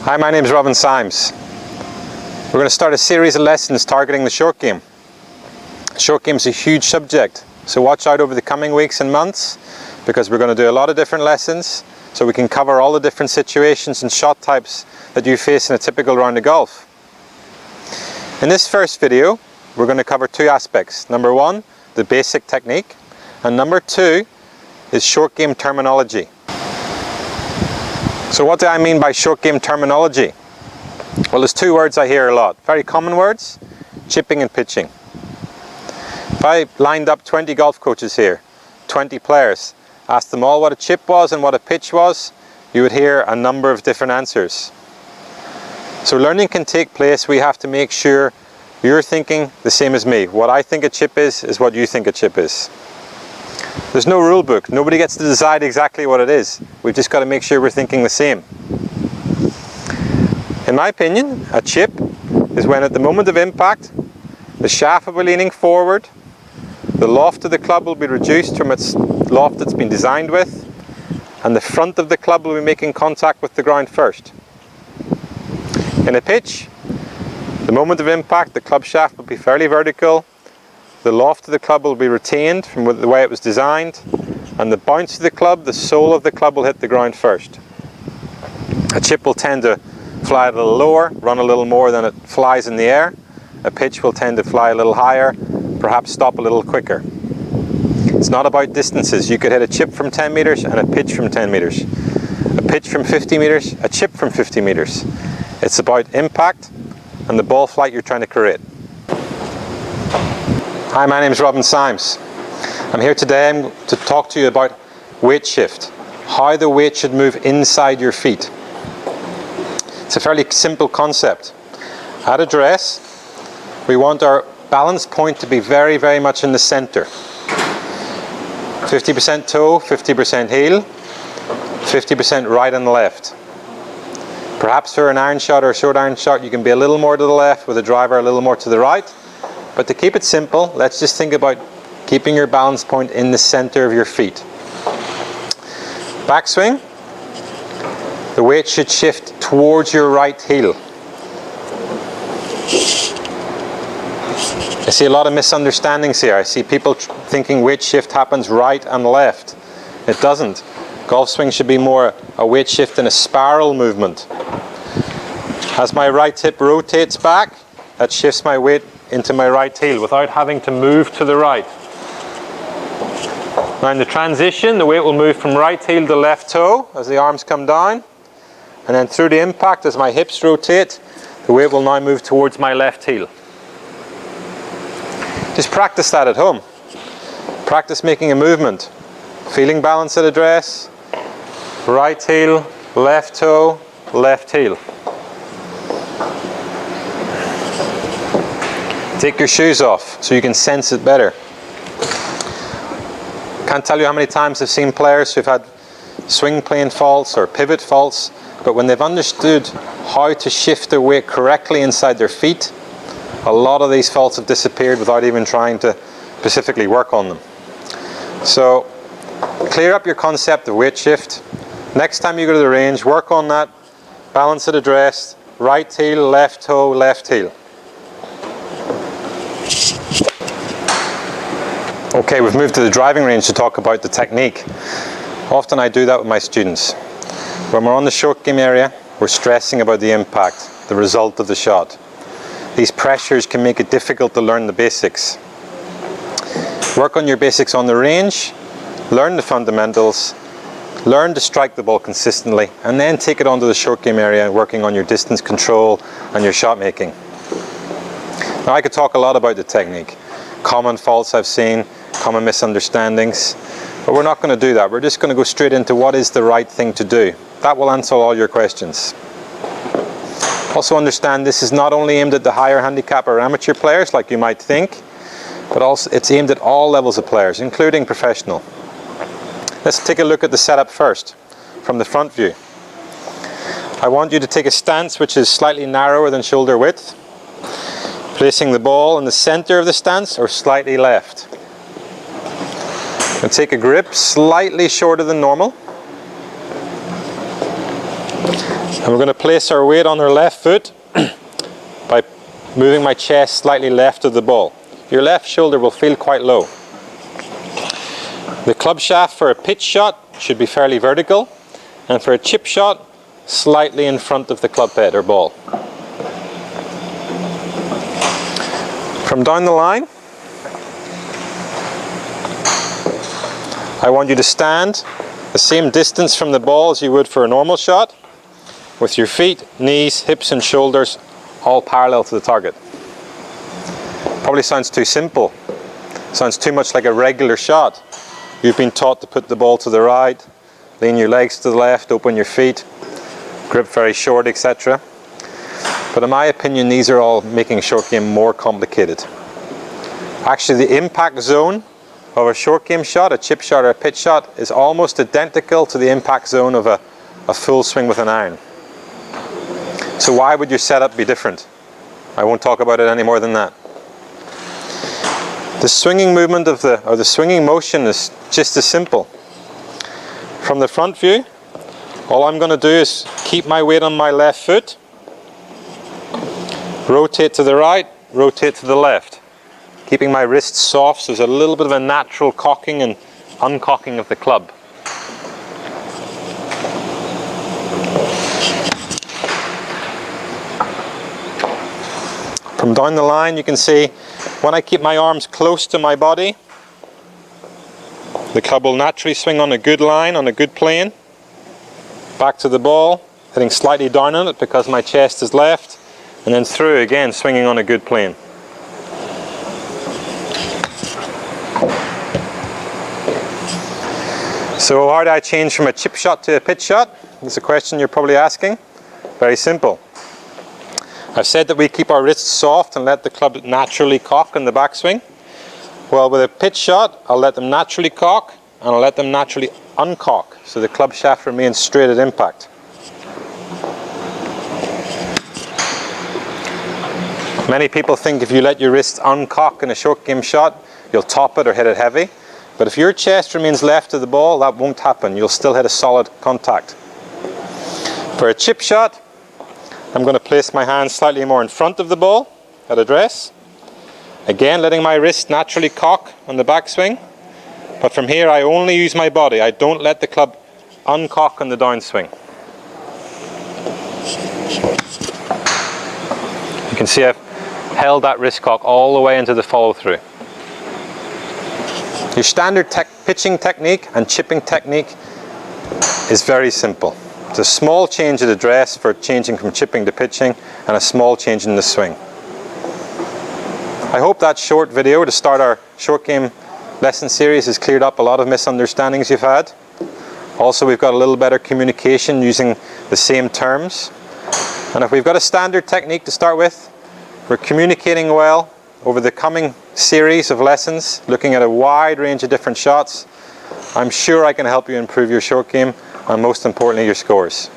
Hi, my name is Robin Symes. We're going to start a series of lessons targeting the short game. Short game is a huge subject, so watch out over the coming weeks and months because we're going to do a lot of different lessons so we can cover all the different situations and shot types that you face in a typical round of golf. In this first video, we're going to cover two aspects. Number one, the basic technique, and number two is short game terminology. So what do I mean by short game terminology? Well, there's two words I hear a lot, very common words: chipping and pitching. If I lined up 20 golf coaches here, 20 players, asked them all what a chip was and what a pitch was, you would hear a number of different answers. So learning can take place. We have to make sure you're thinking the same as me. What I think a chip is what you think a chip is. There's no rule book. Nobody gets to decide exactly what it is. We've just got to make sure we're thinking the same. In my opinion, a chip is when at the moment of impact, the shaft will be leaning forward, the loft of the club will be reduced from its loft it's been designed with, and the front of the club will be making contact with the ground first. In a pitch, the moment of impact, the club shaft will be fairly vertical, the loft of the club will be retained from the way it was designed, and the bounce of the club, the sole of the club will hit the ground first. A chip will tend to fly a little lower, run a little more than it flies in the air. A pitch will tend to fly a little higher, perhaps stop a little quicker. It's not about distances. You could hit a chip from 10 meters and a pitch from 10 meters. A pitch from 50 meters, a chip from 50 meters. It's about impact and the ball flight you're trying to create. Hi, my name is Robin Symes. I'm here today to talk to you about weight shift, how the weight should move inside your feet. It's a fairly simple concept. At address, we want our balance point to be very, very much in the center. 50% toe, 50% heel, 50% right and left. Perhaps for an iron shot or a short iron shot, you can be a little more to the left, with a driver a little more to the right. But to keep it simple, let's just think about keeping your balance point in the center of your feet. Backswing, the weight should shift towards your right heel. I see a lot of misunderstandings here. I see people thinking weight shift happens right and left. It doesn't. Golf swing should be more a weight shift in a spiral movement. As my right hip rotates back, that shifts my weight into my right heel without having to move to the right. Now in the transition, the weight will move from right heel to left toe as the arms come down, and then through the impact as my hips rotate, the weight will now move towards my left heel. Just practice that at home. Practice making a movement. Feeling balance at address, right heel, left toe, left heel. Take your shoes off so you can sense it better. Can't tell you how many times I've seen players who've had swing plane faults or pivot faults, but when they've understood how to shift their weight correctly inside their feet, a lot of these faults have disappeared without even trying to specifically work on them. So clear up your concept of weight shift. Next time you go to the range, work on that balance at address, right heel, left toe, left heel. Okay, we've moved to the driving range to talk about the technique. Often I do that with my students. When we're on the short game area, we're stressing about the impact, the result of the shot. These pressures can make it difficult to learn the basics. Work on your basics on the range, learn the fundamentals, learn to strike the ball consistently, and then take it onto the short game area, working on your distance control and your shot making. Now I could talk a lot about the technique. Common faults I've seen, common misunderstandings, but we're not going to do that. We're just going to go straight into what is the right thing to do. That will answer all your questions. Also understand this is not only aimed at the higher handicap or amateur players like you might think, but also it's aimed at all levels of players, including professional. Let's take a look at the setup first, from the front view. I want you to take a stance which is slightly narrower than shoulder width, placing the ball in the center of the stance or slightly left. And take a grip slightly shorter than normal. And we're going to place our weight on our left foot by moving my chest slightly left of the ball. Your left shoulder will feel quite low. The club shaft for a pitch shot should be fairly vertical, and for a chip shot, slightly in front of the club head or ball. From down the line, I want you to stand the same distance from the ball as you would for a normal shot, with your feet, knees, hips and shoulders all parallel to the target. Probably sounds too simple, sounds too much like a regular shot. You've been taught to put the ball to the right, lean your legs to the left, open your feet, grip very short, etc. But in my opinion, these are all making short game more complicated. Actually, the impact zone of a short game shot, a chip shot or a pitch shot, is almost identical to the impact zone of a full swing with an iron. So why would your setup be different? I won't talk about it any more than that. The swinging movement of the swinging motion is just as simple. From the front view, all I'm going to do is keep my weight on my left foot, rotate to the right, rotate to the left, keeping my wrists soft so there's a little bit of a natural cocking and uncocking of the club. From down the line, you can see when I keep my arms close to my body, the club will naturally swing on a good line, on a good plane. Back to the ball, hitting slightly down on it because my chest is left, and then through again, swinging on a good plane. So how do I change from a chip shot to a pitch shot? That's a question you're probably asking. Very simple. I've said that we keep our wrists soft and let the club naturally cock in the backswing. Well, with a pitch shot, I'll let them naturally cock and I'll let them naturally uncock so the club shaft remains straight at impact. Many people think if you let your wrists uncock in a short game shot, you'll top it or hit it heavy. But if your chest remains left of the ball, that won't happen. You'll still hit a solid contact. For a chip shot, I'm going to place my hands slightly more in front of the ball at address. Again, letting my wrist naturally cock on the backswing. But from here, I only use my body. I don't let the club uncock on the downswing. You can see I've held that wrist cock all the way into the follow through. Your standard pitching technique and chipping technique is very simple. It's a small change at address for changing from chipping to pitching, and a small change in the swing. I hope that short video to start our short game lesson series has cleared up a lot of misunderstandings you've had. Also, we've got a little better communication using the same terms. And if we've got a standard technique to start with, we're communicating well over the coming series of lessons, looking at a wide range of different shots. I'm sure I can help you improve your short game and most importantly your scores.